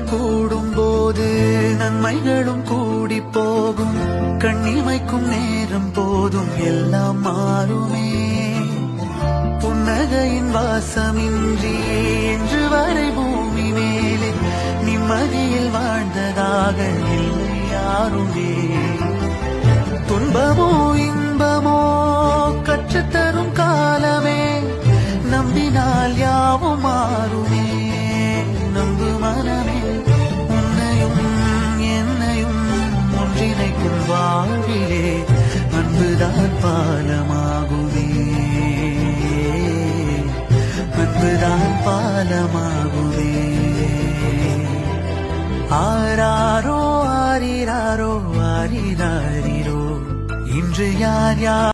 கூடும் போது நன்மைகளும் கூடி போகும். கண்ணிமைக்கும் நேரம் போதும் எல்லாம் மாறுமே. புன்னகையின் வாசமின்றி என்று வரை பூமி மேலே நிம்மதியில் வாழ்ந்ததாக இல்லை யாருமே. துன்பமோ இன்பமோ கற்றுத்தரும் காலமே, நம்பினால் யாவும் மாறுமே. நம்பு மனமே, உன்னையும் என்னையும் ஒன்றிணைக்கும் வாழ்விலே அன்புதான் பாலமாகுமே. அன்புதான் பாலமாகுமே. ஆராரோ ஆரிராரோ ஆரிராரிரோ இன்று யார் யார்